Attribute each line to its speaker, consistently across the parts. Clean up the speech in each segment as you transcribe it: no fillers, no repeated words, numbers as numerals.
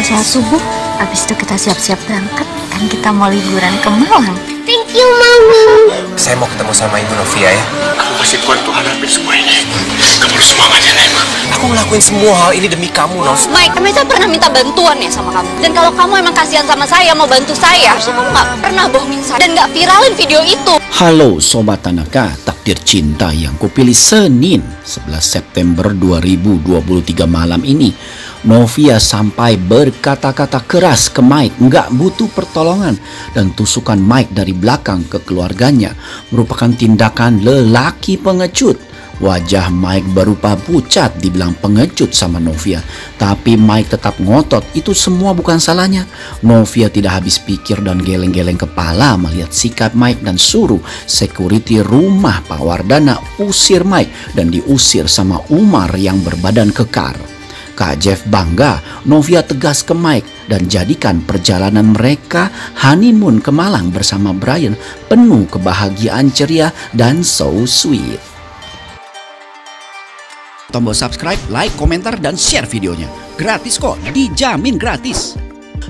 Speaker 1: sholat subuh. Habis itu kita siap-siap berangkat. Kan kita mau liburan ke Malang.
Speaker 2: Thank you, Mami.
Speaker 3: Saya mau ketemu sama Ibu Novia ya.
Speaker 4: Kamu pasti kuat untuk hadapin semua ini. Kamu harus semangat ya, Naima.
Speaker 3: Aku ngelakuin semua hal ini demi kamu, Nov.
Speaker 5: Mike, saya pernah minta bantuan ya sama kamu. Dan kalau kamu emang kasihan sama saya, mau bantu saya, harusnya kamu gak pernah bohongin saya dan gak viralin video itu.
Speaker 6: Halo Sobat Tanaka, takdir cinta yang kupilih Senin 11 September 2023 malam ini. Novia sampai berkata-kata keras ke Mike, nggak butuh pertolongan, dan tusukan Mike dari belakang ke keluarganya merupakan tindakan lelaki pengecut. Wajah Mike berupa pucat, dibilang pengecut sama Novia, tapi Mike tetap ngotot itu semua bukan salahnya. Novia tidak habis pikir dan geleng-geleng kepala melihat sikap Mike dan suruh security rumah Pak Wardana usir Mike dan diusir sama Umar yang berbadan kekar. Kak Jeff bangga, Novia tegas ke Mike dan jadikan perjalanan mereka honeymoon ke Malang bersama Brian penuh kebahagiaan ceria dan so sweet. Tombol subscribe, like, komentar, dan share videonya. Gratis kok, dijamin gratis.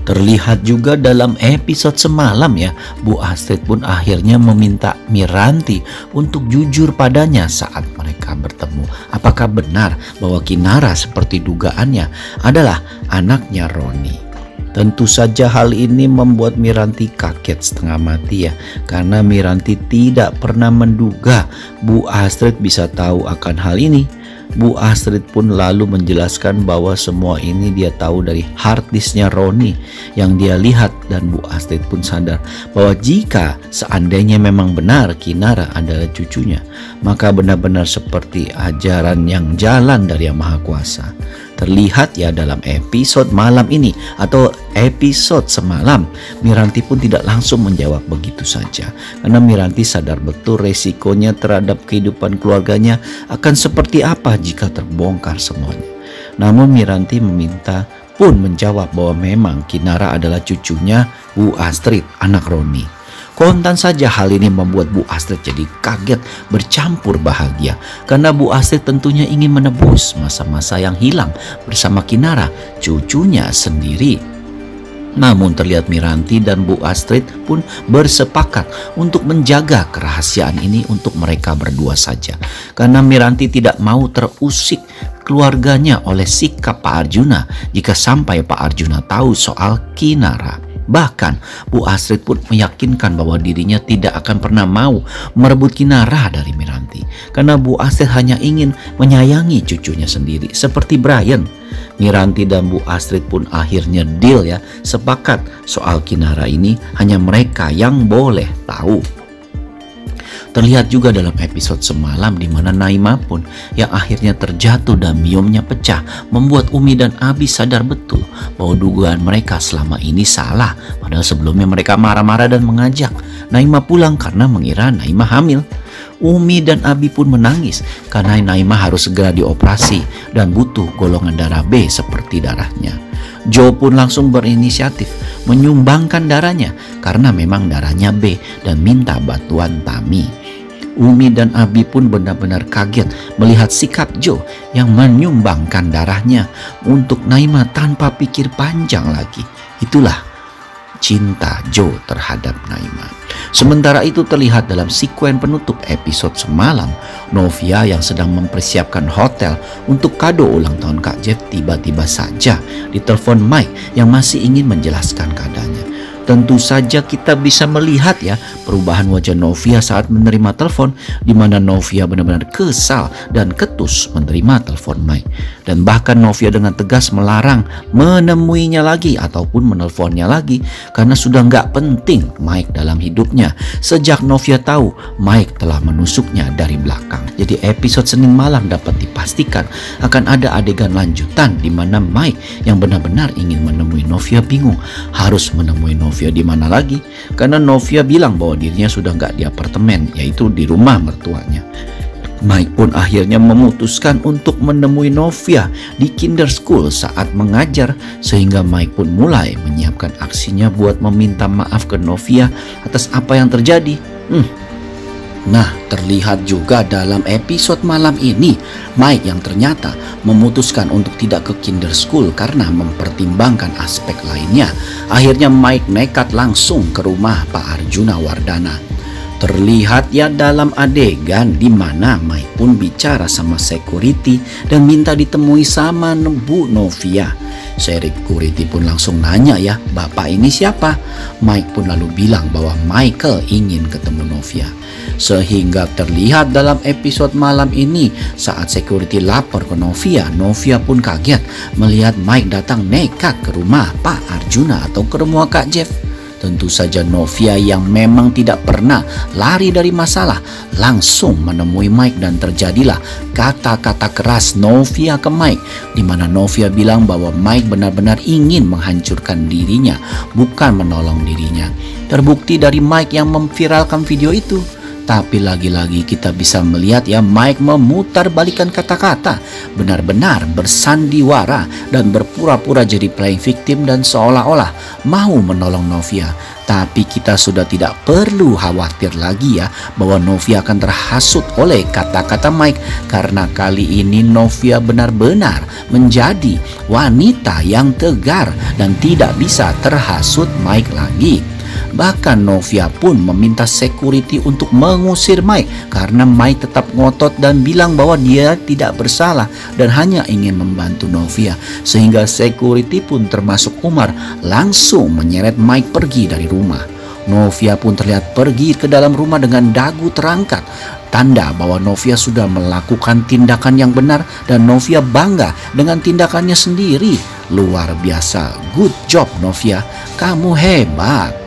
Speaker 6: Terlihat juga dalam episode semalam ya, Bu Astrid pun akhirnya meminta Miranti untuk jujur padanya saat mereka bertemu. Apakah benar bahwa Kinara seperti dugaannya adalah anaknya Roni? Tentu saja hal ini membuat Miranti kaget setengah mati ya, karena Miranti tidak pernah menduga Bu Astrid bisa tahu akan hal ini. Bu Astrid pun lalu menjelaskan bahwa semua ini dia tahu dari hard disknya Roni yang dia lihat, dan Bu Astrid pun sadar bahwa jika seandainya memang benar Kinara adalah cucunya, maka benar-benar seperti ajaran yang jalan dari Yang Maha Kuasa. Terlihat ya dalam episode malam ini atau episode semalam, Miranti pun tidak langsung menjawab begitu saja, karena Miranti sadar betul resikonya terhadap kehidupan keluarganya akan seperti apa jika terbongkar semuanya. Namun Miranti meminta pun menjawab bahwa memang Kinara adalah cucunya Bu Astrid, anak Roni. Kontan saja hal ini membuat Bu Astrid jadi kaget bercampur bahagia, karena Bu Astrid tentunya ingin menebus masa-masa yang hilang bersama Kinara, cucunya sendiri. Namun terlihat Miranti dan Bu Astrid pun bersepakat untuk menjaga kerahasiaan ini untuk mereka berdua saja, karena Miranti tidak mau terusik keluarganya oleh sikap Pak Arjuna jika sampai Pak Arjuna tahu soal Kinara. Bahkan Bu Astrid pun meyakinkan bahwa dirinya tidak akan pernah mau merebut Kinara dari Miranti, karena Bu Astrid hanya ingin menyayangi cucunya sendiri seperti Brian. Miranti dan Bu Astrid pun akhirnya deal ya, sepakat soal Kinara ini hanya mereka yang boleh tahu. Terlihat juga dalam episode semalam di mana Naima pun yang akhirnya terjatuh dan miumnya pecah membuat Umi dan Abi sadar betul bahwa dugaan mereka selama ini salah. Padahal sebelumnya mereka marah-marah dan mengajak Naima pulang karena mengira Naima hamil. Umi dan Abi pun menangis karena Naima harus segera dioperasi dan butuh golongan darah B seperti darahnya. Joe pun langsung berinisiatif menyumbangkan darahnya karena memang darahnya B dan minta bantuan Tami. Umi dan Abi pun benar-benar kaget melihat sikap Joe yang menyumbangkan darahnya untuk Naima tanpa pikir panjang lagi. Itulah cinta Joe terhadap Naima. Sementara itu terlihat dalam sekuen penutup episode semalam, Novia yang sedang mempersiapkan hotel untuk kado ulang tahun Kak Jeff tiba-tiba saja ditelepon Mike yang masih ingin menjelaskan keadaannya. Tentu saja kita bisa melihat ya perubahan wajah Novia saat menerima telepon, di mana Novia benar-benar kesal dan ketus menerima telepon Mike, dan bahkan Novia dengan tegas melarang menemuinya lagi ataupun menelponnya lagi karena sudah nggak penting Mike dalam hidupnya sejak Novia tahu Mike telah menusuknya dari belakang. Jadi episode Senin malam dapat dipastikan akan ada adegan lanjutan di mana Mike yang benar-benar ingin menemui Novia bingung harus menemui Novia di mana lagi, karena Novia bilang bahwa dirinya sudah nggak di apartemen, yaitu di rumah mertuanya. Mike pun akhirnya memutuskan untuk menemui Novia di Kinder School saat mengajar, sehingga Mike pun mulai menyiapkan aksinya buat meminta maaf ke Novia atas apa yang terjadi. Nah, terlihat juga dalam episode malam ini, Mike yang ternyata memutuskan untuk tidak ke kinder school karena mempertimbangkan aspek lainnya. Akhirnya Mike nekat langsung ke rumah Pak Arjuna Wardana. Terlihat ya dalam adegan di mana Mike pun bicara sama security dan minta ditemui sama Bu Novia. Security pun langsung nanya ya, "Bapak ini siapa?" Mike pun lalu bilang bahwa Michael ingin ketemu Novia. Sehingga terlihat dalam episode malam ini saat security lapor ke Novia, Novia pun kaget melihat Mike datang nekat ke rumah Pak Arjuna atau ke rumah Kak Jeff. Tentu saja Novia yang memang tidak pernah lari dari masalah langsung menemui Mike dan terjadilah kata-kata keras Novia ke Mike, di mana Novia bilang bahwa Mike benar-benar ingin menghancurkan dirinya, bukan menolong dirinya. Terbukti dari Mike yang memviralkan video itu. Tapi lagi-lagi kita bisa melihat ya, Mike memutar balikan kata-kata, benar-benar bersandiwara dan berpura-pura jadi playing victim dan seolah-olah mau menolong Novia. Tapi kita sudah tidak perlu khawatir lagi ya bahwa Novia akan terhasut oleh kata-kata Mike, karena kali ini Novia benar-benar menjadi wanita yang tegar dan tidak bisa terhasut Mike lagi. Bahkan Novia pun meminta security untuk mengusir Mike karena Mike tetap ngotot dan bilang bahwa dia tidak bersalah dan hanya ingin membantu Novia. Sehingga security pun termasuk Umar langsung menyeret Mike pergi dari rumah. Novia pun terlihat pergi ke dalam rumah dengan dagu terangkat, tanda bahwa Novia sudah melakukan tindakan yang benar dan Novia bangga dengan tindakannya sendiri. Luar biasa, good job Novia, kamu hebat.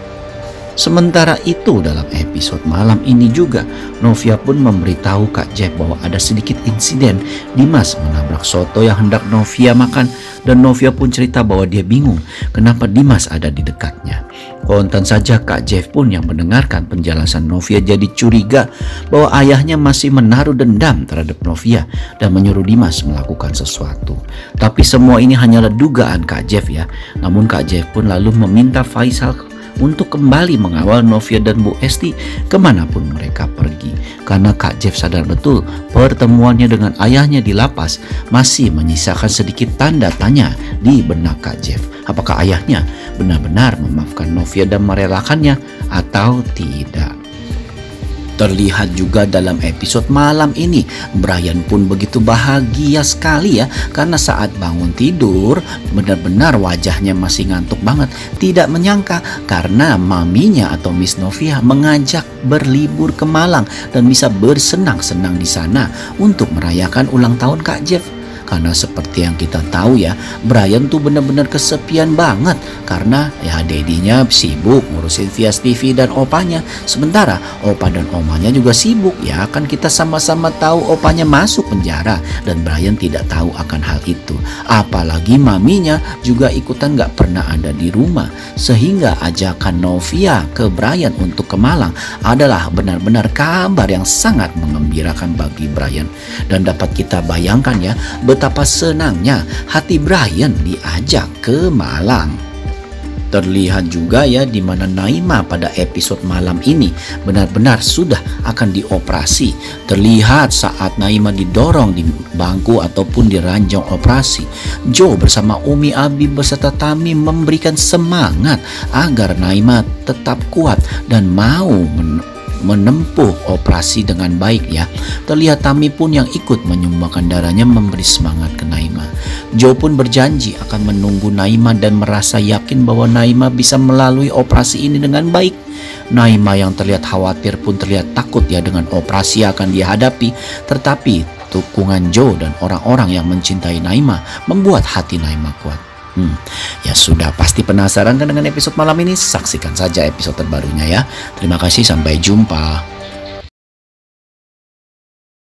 Speaker 6: Sementara itu dalam episode malam ini juga Novia pun memberitahu Kak Jeff bahwa ada sedikit insiden Dimas menabrak soto yang hendak Novia makan, dan Novia pun cerita bahwa dia bingung kenapa Dimas ada di dekatnya. Kontan saja Kak Jeff pun yang mendengarkan penjelasan Novia jadi curiga bahwa ayahnya masih menaruh dendam terhadap Novia dan menyuruh Dimas melakukan sesuatu. Tapi semua ini hanyalah dugaan Kak Jeff ya. Namun Kak Jeff pun lalu meminta Faisal untuk kembali mengawal Novia dan Bu Esti kemanapun mereka pergi, karena Kak Jeff sadar betul pertemuannya dengan ayahnya di lapas masih menyisakan sedikit tanda tanya di benak Kak Jeff. Apakah ayahnya benar-benar memaafkan Novia dan merelakannya atau tidak? Terlihat juga dalam episode malam ini Brian pun begitu bahagia sekali ya, karena saat bangun tidur benar-benar wajahnya masih ngantuk banget. Tidak menyangka karena maminya atau Miss Novia mengajak berlibur ke Malang dan bisa bersenang-senang di sana untuk merayakan ulang tahun Kak Jeff. Karena seperti yang kita tahu ya, Brian tuh benar-benar kesepian banget karena ya dedinya sibuk ngurusin Vias TV dan opanya. Sementara opa dan omanya juga sibuk ya, kan kita sama-sama tahu opanya masuk penjara dan Brian tidak tahu akan hal itu. Apalagi maminya juga ikutan gak pernah ada di rumah, sehingga ajakan Novia ke Brian untuk ke Malang adalah benar-benar kabar yang sangat mengembirakan bagi Brian. Dan dapat kita bayangkan ya betapa senangnya hati Brian diajak ke Malang. Terlihat juga ya di mana Naima pada episode malam ini benar-benar sudah akan dioperasi. Terlihat saat Naima didorong di bangku ataupun di ranjang operasi, Joe bersama Umi Abi beserta Tami memberikan semangat agar Naima tetap kuat dan mau menempuh operasi dengan baik ya. Terlihat Tami pun yang ikut menyumbangkan darahnya memberi semangat ke Naima. Joe pun berjanji akan menunggu Naima dan merasa yakin bahwa Naima bisa melalui operasi ini dengan baik. Naima yang terlihat khawatir pun terlihat takut ya dengan operasi yang akan dihadapi. Tetapi dukungan Joe dan orang-orang yang mencintai Naima membuat hati Naima kuat. Ya sudah, pasti penasaran kan dengan episode malam ini? Saksikan saja episode terbarunya ya. Terima kasih, sampai jumpa.